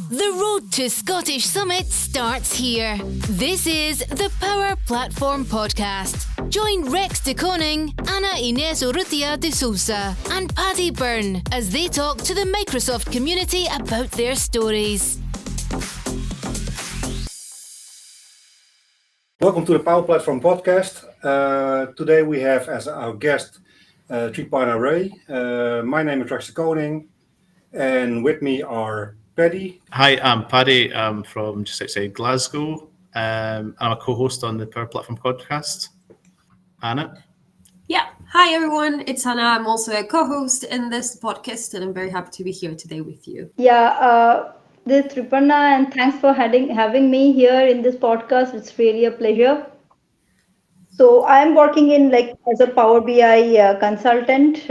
The road to Scottish Summit starts here. This is the Power Platform Podcast. Join Rex de Koning, Ana Inés Urrutia de Sousa, and Paddy Byrne as they talk to the Microsoft community about their stories. Welcome to the Power Platform Podcast. Today we have as our guest Triparna Ray. My name is Rex de Koning, and with me are Paddy. Hi, I'm Paddy. I'm from just outside Glasgow. I'm a co-host on the Power Platform Podcast. Anna? Yeah. Hi, everyone. It's Hannah. I'm also a co-host in this podcast, and I'm very happy to be here today with you. This is Triparna, and thanks for having me here in this podcast. It's really a pleasure. So I'm working as a Power BI consultant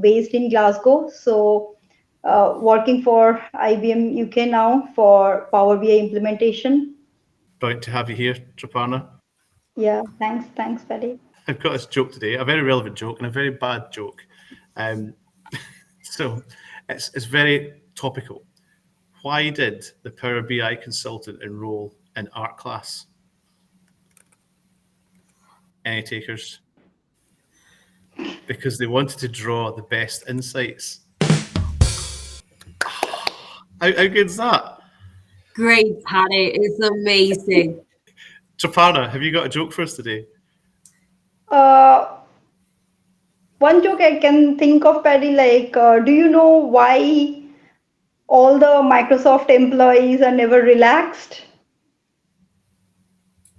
based in Glasgow. So working for IBM UK now for Power BI implementation. Brilliant to have you here, Triparna. Yeah, thanks, Paddy. I've got this joke today, a very relevant joke and a very bad joke. So it's very topical. Why did the Power BI consultant enroll in art class? Any takers? Because they wanted to draw the best insights. How good's that? Great, Paddy. It's amazing. Triparna, have you got a joke for us today? One joke I can think of, Paddy, do you know why all the Microsoft employees are never relaxed?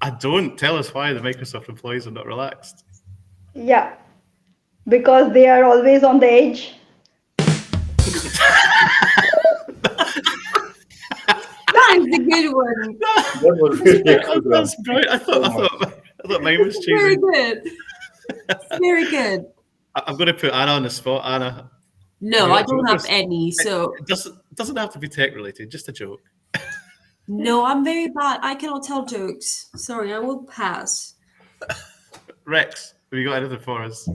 I don't. Tell us why the Microsoft employees are not relaxed. Yeah, because they are always on the edge. That is a good one. That was really a good one. That's brilliant. I thought mine was cheesy. Very good. Very good. I'm going to put Anna on the spot. Anna. No, I don't have any. So It doesn't have to be tech related, just a joke. no, I'm very bad. I cannot tell jokes. Sorry, I will pass. Rex, have you got anything for us?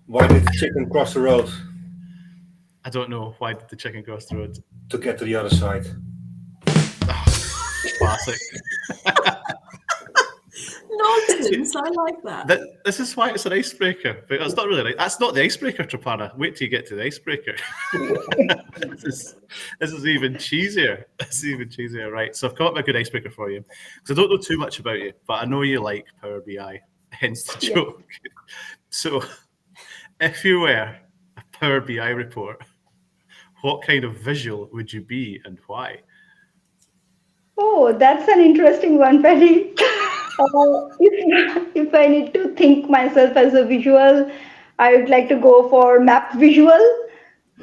Why did the chicken cross the road? I don't know. Why did the chicken cross the road? To get to the other side. Classic. Nonsense. I like that. This is why it's an icebreaker, but it's not really. That's not the icebreaker, Triparna. Wait till you get to the icebreaker. This is even cheesier. This is even cheesier, right? So I've come up with a good icebreaker for you because I don't know too much about you, but I know you like Power BI. Hence the joke. So, if you were a Power BI report, what kind of visual would you be and why? Oh, that's an interesting one, Paddy. If I need to think myself as a visual, I would like to go for map visual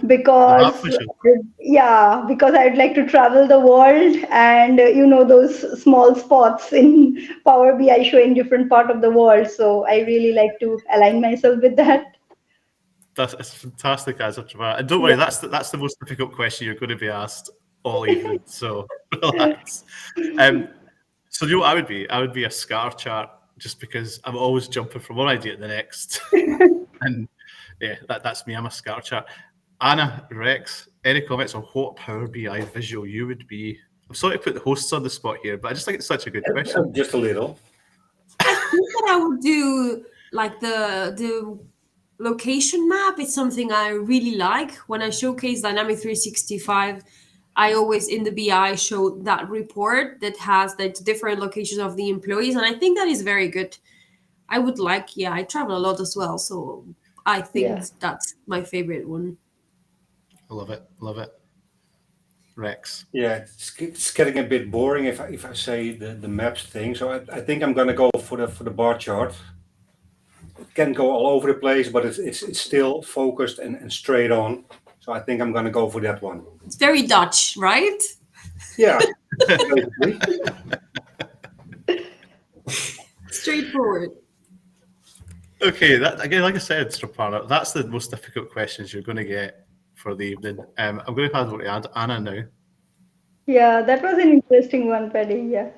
because because I'd like to travel the world and those small spots in Power BI showing different part of the world. So I really like to align myself with that. That's a fantastic answer, Triparna. And don't worry, that's the most difficult question you're going to be asked all evening. So relax. So you know what I would be? I would be a scar chart just because I'm always jumping from one idea to the next. And yeah, that's me. I'm a scar chart. Anna, Rex, any comments on what Power BI visual you would be? I'm sorry to put the hosts on the spot here, but I just think it's such a good question. Just a little. I think that I would do like the location map. It's something I really like. When I showcase Dynamic 365, I always in the BI show that report that has the different locations of the employees. And I think that is very good. I would I travel a lot as well. So I think that's my favorite one. I love it. Love it. Rex. Yeah, it's getting a bit boring if I say the maps thing. So I think I'm gonna go for the bar chart. It can go all over the place, but it's still focused and straight on. So I think I'm gonna go for that one. It's very Dutch, right? Yeah. Basically. Straightforward. Okay, that again, like I said, Triparna, that's the most difficult questions you're going to get for the evening. I'm going to pass over to Anna now. Yeah, that was an interesting one, Paddy. Yeah.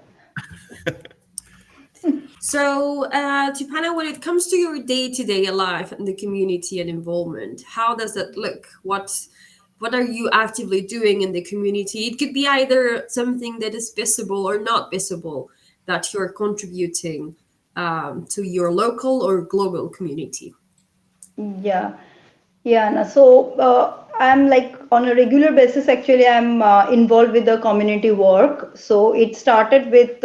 So, Triparna, when it comes to your day-to-day life and the community and involvement, how does that look? What what are you actively doing in the community? It could be either something that is visible or not visible that you're contributing to your local or global community. Yeah. Yeah, no, so I'm like on a regular basis, actually, I'm involved with the community work. So it started with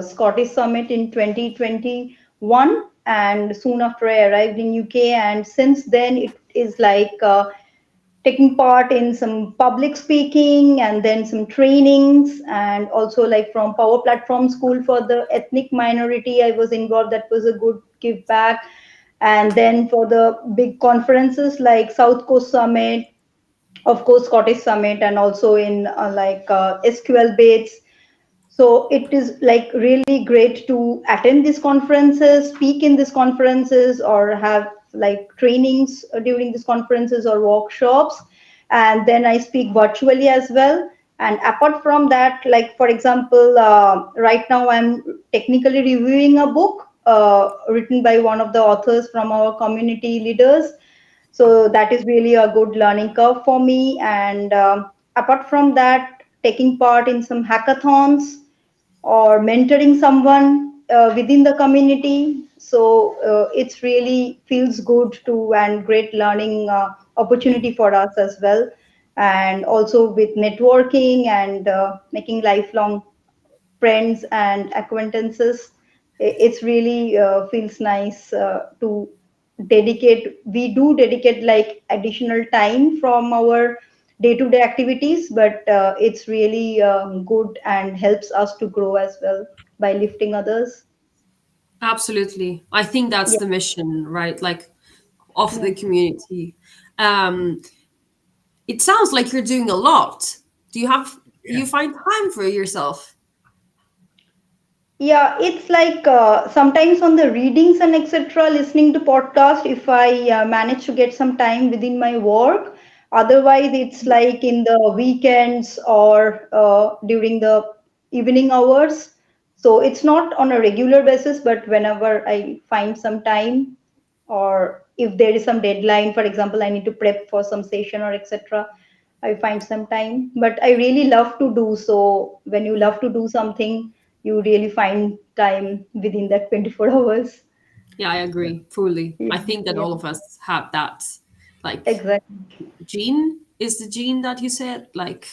Scottish Summit in 2021, and soon after I arrived in UK. And since then, it is like taking part in some public speaking and then some trainings, and also like from Power Platform School for the ethnic minority, I was involved. That was a good give back. And then for the big conferences like South Coast Summit, of course Scottish Summit, and also in SQL Bates. So it is like really great to attend these conferences, speak in these conferences, or have like trainings during these conferences or workshops. And then I speak virtually as well. And apart from that, like for example, right now I'm technically reviewing a book written by one of the authors from our community leaders. So that is really a good learning curve for me. And apart from that, taking part in some hackathons or mentoring someone within the community. So it's really feels good to and great learning opportunity for us as well. And also with networking and making lifelong friends and acquaintances, it's really feels nice to dedicate. We do dedicate like additional time from our day-to-day activities, but it's really good and helps us to grow as well by lifting others. Absolutely. I think that's Yeah, the mission, right? Like of yeah. the community. Um, it sounds like you're doing a lot. Do Yeah. you find time for yourself? Yeah, it's like sometimes on the readings and etc., listening to podcast, if I manage to get some time within my work. Otherwise, it's like in the weekends or during the evening hours. So it's not on a regular basis, but whenever I find some time, or if there is some deadline, for example, I need to prep for some session or etc., I find some time. But I really love to do so. When you love to do something, you really find time within that 24 hours. Yeah, I agree fully. Yeah, I think that yeah, all of us have that, like, exactly. gene is the gene that you said, like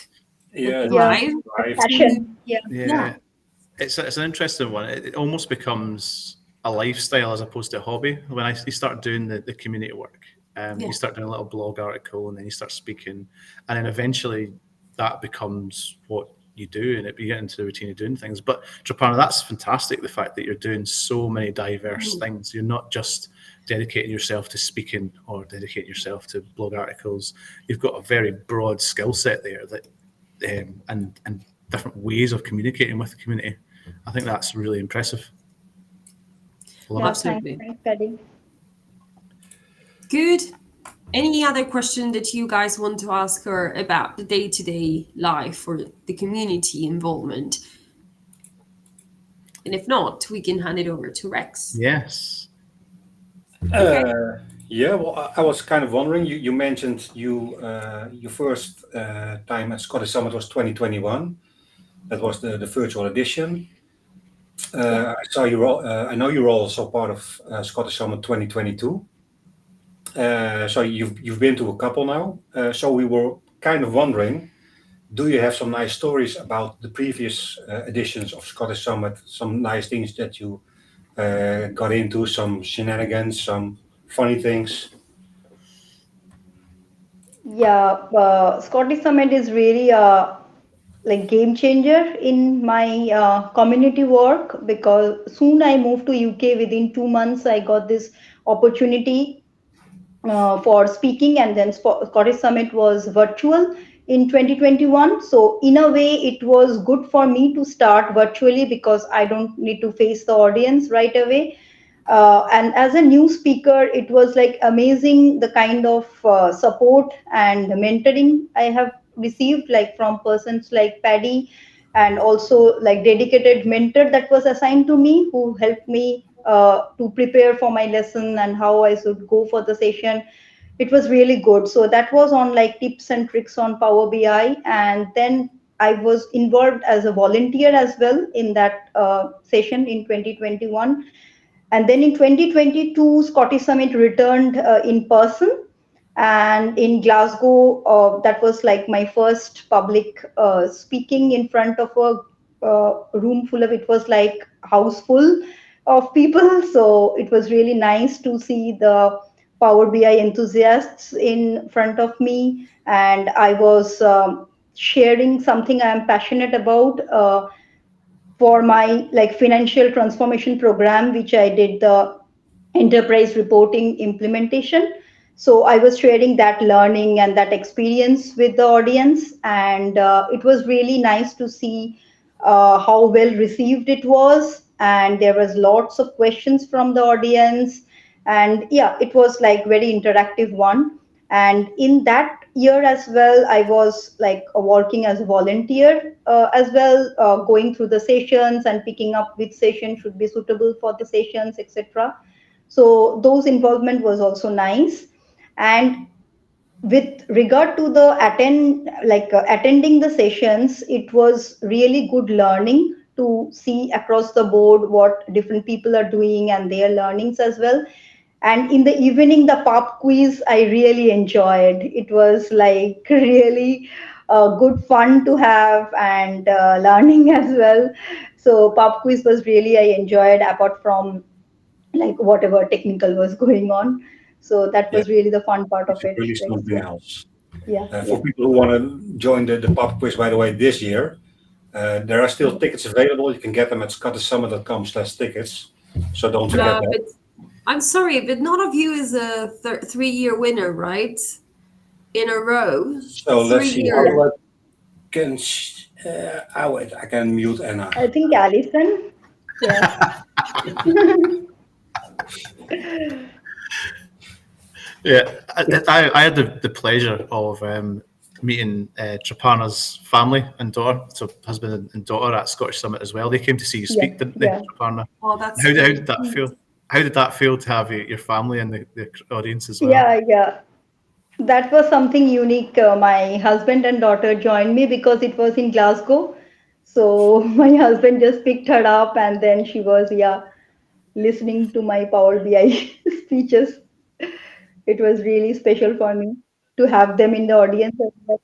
the Yeah, Yeah, drive drive. to, passion. Yeah, yeah. Yeah. It's an interesting one. It almost becomes a lifestyle as opposed to a hobby. When you start doing the community work, Yeah. you start doing a little blog article, and then you start speaking, and then eventually that becomes what you do, and you get into the routine of doing things. But Triparna, that's fantastic. The fact that you're doing so many diverse Mhm. things. You're not just dedicating yourself to speaking or dedicating yourself to blog articles. You've got a very broad skill set there that and different ways of communicating with the community. I think that's really impressive. Love yeah. it. Absolutely. Thanks, Paddy. Good. Any other question that you guys want to ask her about the day-to-day life or the community involvement? And if not, we can hand it over to Rex. Yes. Okay. Yeah, well, I was kind of wondering. You mentioned your first time at Scottish Summit was 2021. That was the virtual edition. Yeah. I saw you. I know you're also part of Scottish Summit 2022. So you've been to a couple now. So we were kind of wondering, do you have some nice stories about the previous editions of Scottish Summit? Some nice things that you got into, some shenanigans, some funny things. Yeah, Scottish Summit is really like game changer in my community work, because soon I moved to UK. Within 2 months, I got this opportunity for speaking, and then Scottish Summit was virtual in 2021. So in a way, it was good for me to start virtually because I don't need to face the audience right away. And as a new speaker, it was like amazing the kind of support and mentoring I have received, like from persons like Paddy, and also like dedicated mentor that was assigned to me, who helped me to prepare for my lesson and how I should go for the session. it was really good. So that was on like tips and tricks on Power BI, and then I was involved as a volunteer as well in that session in 2021. And then in 2022, Scottish Summit returned in person. And in Glasgow, that was like my first public speaking in front of a room full of, it was like house full of people. So it was really nice to see the Power BI enthusiasts in front of me. And I was sharing something I am passionate about. For my like financial transformation program, which I did the enterprise reporting implementation. So I was sharing that learning and that experience with the audience, and it was really nice to see how well received it was. And there was lots of questions from the audience, and yeah, it was like very interactive one. And in that year as well, I was like working as a volunteer as well, going through the sessions and picking up which session should be suitable for the sessions, etc. So those involvement was also nice. And with regard to the attending the sessions, it was really good learning to see across the board what different people are doing and their learnings as well. And in the evening, the pop quiz I really enjoyed. It was like really good fun to have, and learning as well. So pop quiz was really I enjoyed, apart from like whatever technical was going on. So that Yeah, was really the fun part of it's it. really Rex. something else. Yeah, For yeah, people who want to join the pub quiz, by the way, this year, there are still tickets available. You can get them at scottishsummit.com/tickets. So don't forget that. But I'm sorry, but none of you is a 3-year winner, right? In a row. So let's see. How 3 years. do I can? Wait, I can mute Anna. I think Alison. Yeah. Yeah, I had the pleasure of meeting Triparna's family and daughter, so husband and daughter at Scottish Summit as well. They came to see you speak, Yeah, didn't they, yeah. Triparna? Oh, that's How great. did that feel? How did that feel to have your family and the audience as well? Yeah, yeah. That was something unique. My husband and daughter joined me because it was in Glasgow. So my husband just picked her up, and then she was, yeah, listening to my Power BI speeches. It was really special for me to have them in the audience as well.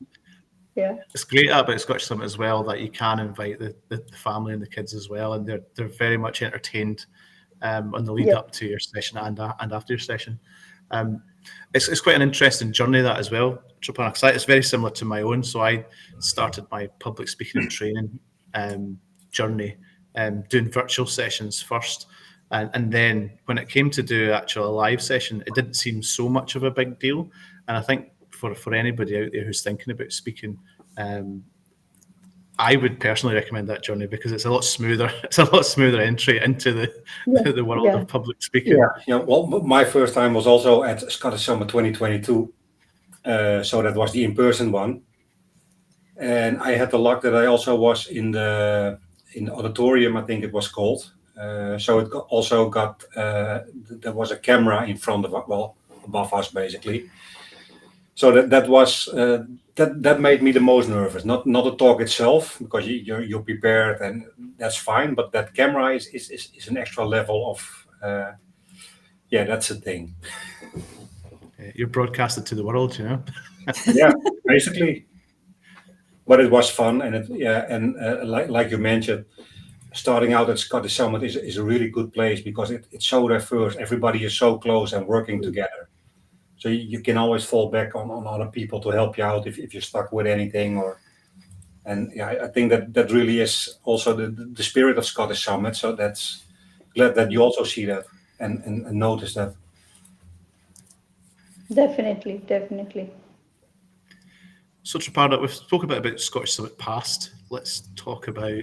Yeah. It's great about Scottish Summit as well that you can invite the family and the kids as well, and they're very much entertained on the lead Yeah. up to your session and after your session. It's quite an interesting journey that as well, Triparna, because it's very similar to my own. So I started my public speaking and training journey doing virtual sessions first. And then when it came to do actual live session, it didn't seem so much of a big deal. And I think for anybody out there who's thinking about speaking, I would personally recommend that journey because it's a lot smoother. It's a lot smoother entry into the world Yeah. of public speaking. Yeah. Well, my first time was also at Scottish Summit 2022. So that was the in-person one. And I had the luck that I also was in the auditorium, I think it was called. So it also got there was a camera in front of above us basically. So that was that made me the most nervous. Not the talk itself, because you're prepared and that's fine. But that camera is an extra level of that's the thing. You're broadcasted to the world, you know. Yeah, basically. But it was fun, and like you mentioned, starting out at Scottish Summit is a really good place because it's so diverse. Everybody is so close and working together. So you can always fall back on other people to help you out if you're stuck with anything. I think that really is also the spirit of Scottish Summit. So that's glad that you also see that and notice that. Definitely. So Triparna, we've spoken a bit about Scottish Summit past. Let's talk about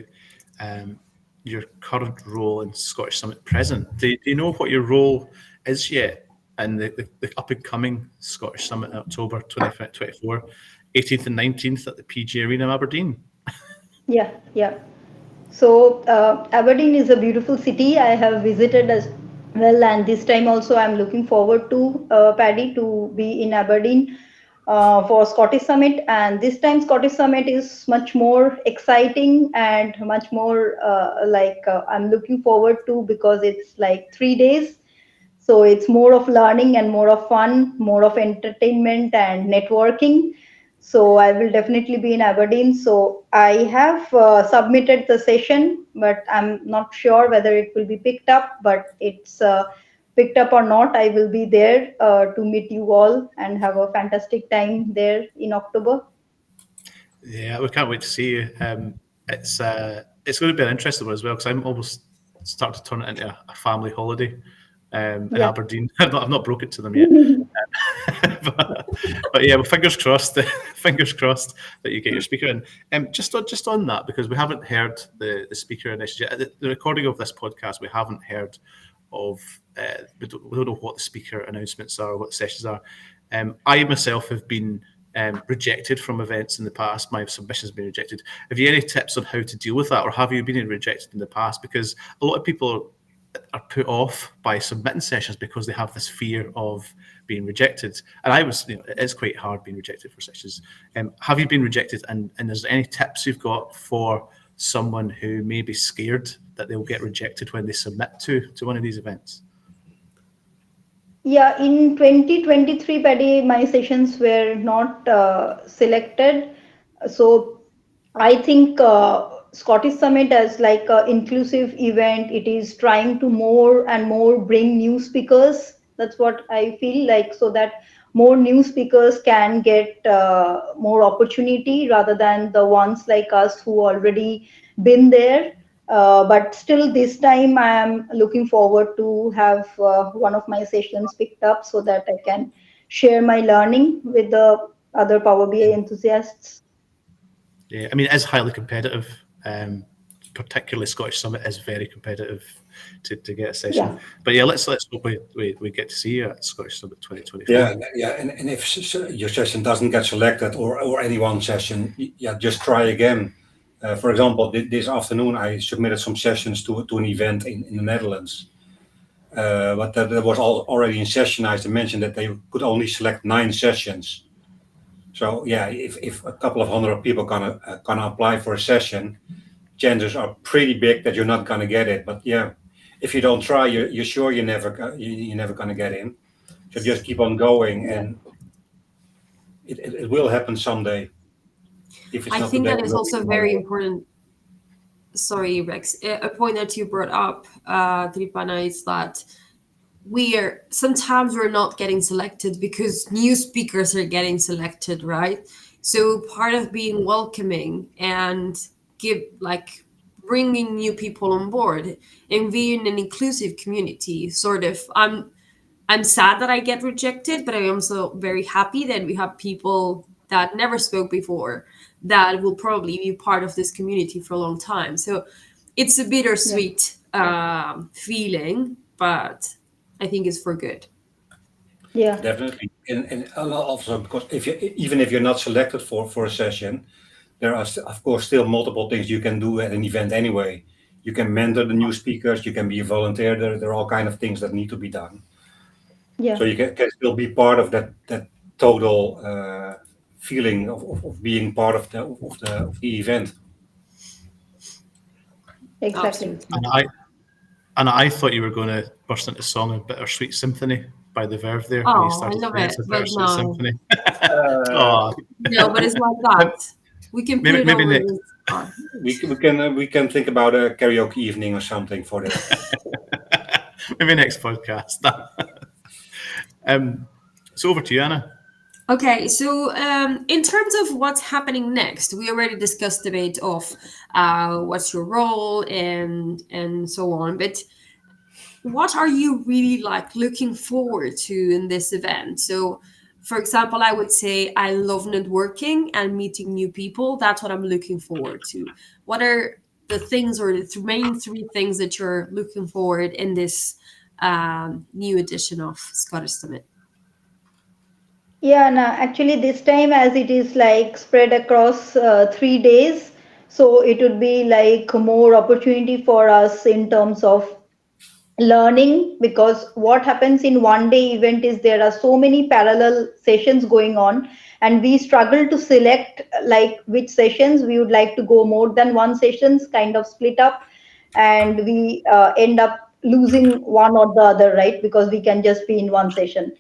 your current role in Scottish Summit present. Do you know what your role is yet in the up and coming Scottish Summit in October 2024, 18th and 19th at the PG Arena in Aberdeen? Yeah. So Aberdeen is a beautiful city. I have visited Well, and this time also I'm looking forward to, Paddy, to be in Aberdeen for Scottish Summit. And this time Scottish Summit is much more exciting and much more I'm looking forward to, because it's like 3 days. So it's more of learning and more of fun, more of entertainment and networking. So I will definitely be in Aberdeen. So I have submitted the session, but I'm not sure whether it will be picked up. But it's picked up or not, I will be there to meet you all and have a fantastic time there in October. Yeah, we can't wait to see you. It's going to be an interesting one as well, because I'm almost starting to turn it into a family holiday in Yeah. Aberdeen. I've not broke it to them yet, but yeah, well, fingers crossed. Fingers crossed that you get your speaker in. Just on that, because we haven't heard the speaker initiative yet. The recording of this podcast, we haven't heard of. We don't know what the speaker announcements are, what the sessions are. I myself have been rejected from events in the past. My submissions have been rejected. Have you any tips on how to deal with that, or have you been rejected in the past? Because a lot of people are put off by submitting sessions because they have this fear of being rejected. And I was, it's quite hard being rejected for sessions. Have you been rejected? And is there any tips you've got for someone who may be scared that they'll get rejected when they submit to one of these events? Yeah, in 2023, Paddy, my sessions were not selected. So I think Scottish Summit as like an inclusive event, it is trying to more and more bring new speakers. That's what I feel like, so that more new speakers can get more opportunity rather than the ones like us who already been there. But still, this time I am looking forward to have one of my sessions picked up so that I can share my learning with the other Power BI enthusiasts. Yeah, I mean, it is highly competitive. Particularly Scottish Summit is very competitive to get a session. Yeah. But yeah, let's hope we get to see you at Scottish Summit 2024. Yeah, and if your session doesn't get selected, or any one session, just try again. For example, this afternoon I submitted some sessions to an event in the Netherlands, but that was already in session. I mentioned that they could only select 9 sessions. So yeah, if a couple of hundred people gonna apply for a session, chances are pretty big that you're not gonna get it. But yeah, if you don't try, you're sure you're never gonna get in. So just keep on going, and it will happen someday. If it's I not think today, that is also very important. Sorry, Rex. A point that you brought up, Triparna, is that sometimes we're not getting selected because new speakers are getting selected, right? So part of being welcoming and bringing new people on board and being an inclusive community, sort of. I'm sad that I get rejected, but I'm also very happy that we have people that never spoke before that will probably be part of this community for a long time. So it's a bittersweet feeling, but I think it's for good. Yeah. Definitely, and also because even if you're not selected for a session, there are of course still multiple things you can do at an event anyway. You can mentor the new speakers. You can be a volunteer. There are all kind of things that need to be done. Yeah. So you can still be part of that total feeling of being part of the event. Exactly. Absolutely. And I thought you were going to burst into song of Bittersweet Symphony by The Verve there. Oh, when you I started love playing. it, It's a but Bittersweet no. Symphony. Uh, No, but it's like that. We can put Maybe it over next- this part. we can think about a karaoke evening or something for that. Maybe next podcast. So over to you, Anna. Okay, so in terms of what's happening next, we already discussed the debate of what's your role and so on. But what are you really looking forward to in this event? So, for example, I would say I love networking and meeting new people. That's what I'm looking forward to. What are the things or the main 3 things that you're looking forward in this new edition of Scottish Summit? Yeah, no, actually this time as it is like spread across 3 days, so it would be like more opportunity for us in terms of learning, because what happens in one day event is there are so many parallel sessions going on, and we struggle to select like which sessions we would like to go. More than one sessions kind of split up, and we end up losing one or the other, right? Because we can just be in one session,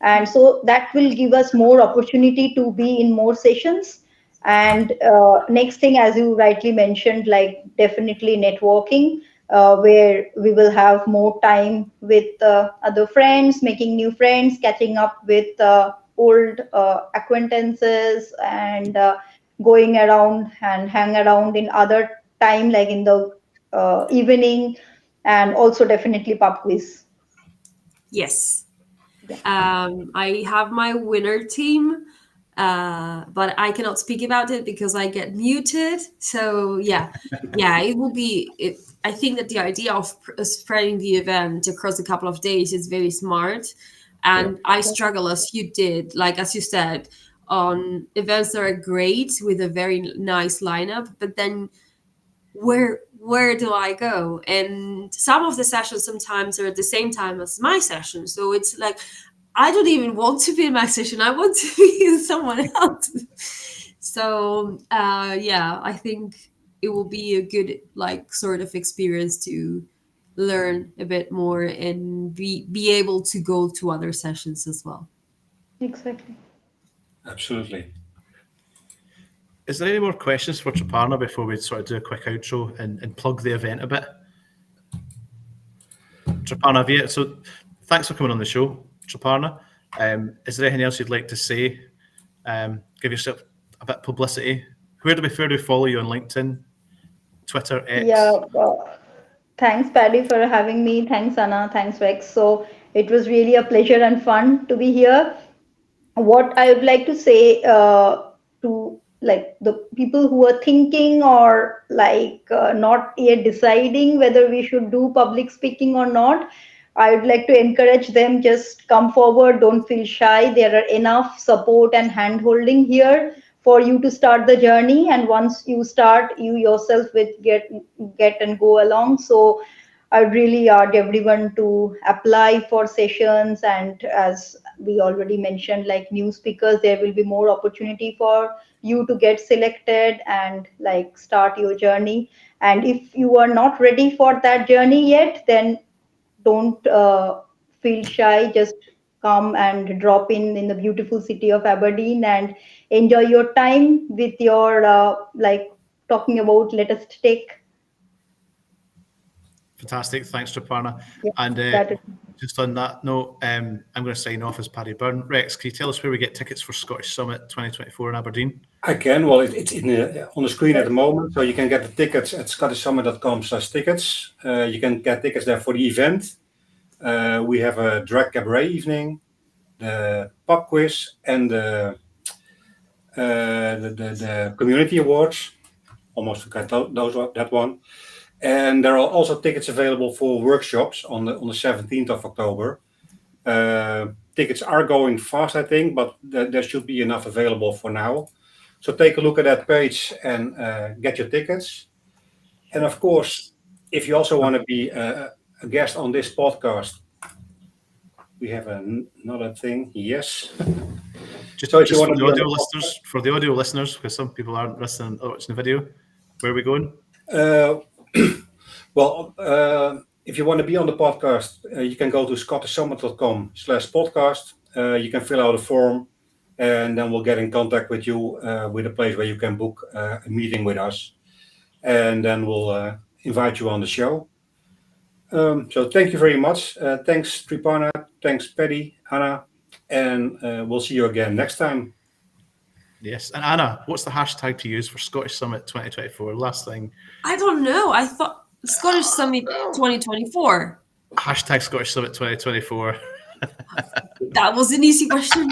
and so that will give us more opportunity to be in more sessions. And next thing, as you rightly mentioned, like definitely networking, where we will have more time with other friends, making new friends, catching up with old acquaintances, and going around and hang around in other time, like in the evening, and also definitely pub quiz. Yes. Yeah. I have my winner team, but I cannot speak about it because I get muted. So yeah, it will be. I think that the idea of spreading the event across a couple of days is very smart, and I struggle as you did, like as you said, on events that are great with a very nice lineup, but then where do I go? And some of the sessions sometimes are at the same time as my session, so it's like I don't even want to be in my session. I want to be in someone else. So I think it will be a good like sort of experience to learn a bit more and be able to go to other sessions as well. Exactly. Absolutely. Is there any more questions for Triparna before we sort of do a quick outro and plug the event a bit? Triparna, so thanks for coming on the show, Triparna. Is there anything else you'd like to say? Give yourself a bit of publicity. Where do we follow you on LinkedIn, Twitter, X? Yeah. Thanks, Paddy, for having me. Thanks, Anna. Thanks, Rex. So it was really a pleasure and fun to be here. What I would like to say to like the people who are thinking or like not yet deciding whether we should do public speaking or not, I would like to encourage them, just come forward, don't feel shy. There are enough support and hand holding here for you to start the journey, and once you start, you yourself will get and go along. So I would really urge everyone to apply for sessions, and as we already mentioned, like new speakers, there will be more opportunity for you to get selected and like start your journey. And if you are not ready for that journey yet, then don't feel shy. Just come and drop in the beautiful city of Aberdeen and enjoy your time with your like talking about latest tech. Fantastic. Thanks, Triparna. Yeah, And that is. just on that note, I'm going to sign off as Paddy Byrne. Rex, can you tell us where we get tickets for Scottish Summit 2024 in Aberdeen? I can. Well, it's on the screen at the moment, so you can get the tickets at scottishsummit.com/tickets. You can get tickets there for the event. We have a drag cabaret evening, the pub quiz, and the community awards. Almost forgot that one. And there are also tickets available for workshops on the 17th of October. Tickets are going fast, I think, but there should be enough available for now. So take a look at that page and get your tickets. And of course, if you also want to be a guest on this podcast, we have another thing. Yes. Just So if you for want the to audio listeners, because some people aren't listening or watching the video, where are we going? Well, if you want to be on the podcast, you can go to scottishsummit.com/podcast. You can fill out a form, and then we'll get in contact with you with a place where you can book a meeting with us. And then we'll invite you on the show. So thank you very much. Thanks, Triparna. Thanks, Paddy, Anna. And we'll see you again next time. Yes. And Anna, what's the hashtag to use for Scottish Summit 2024? Last thing. I don't know. I thought Scottish Summit 2024. Hashtag Scottish Summit 2024. That was an easy question.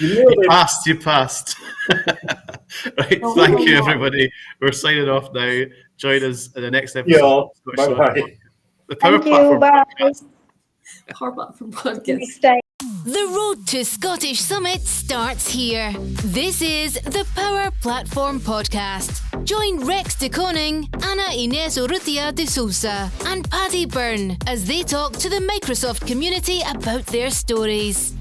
You passed. Right. Thank you, everybody. We're signing off now. Join us in the next episode. Yeah. Bye-bye. The Power Thank you. Platform Bye. Podcast. Power Platform Podcast. Next time. The road to Scottish Summit starts here. This is the Power Platform Podcast. Join Rex de Koning, Ana Inés Urrutia de Sousa, and Paddy Byrne as they talk to the Microsoft community about their stories.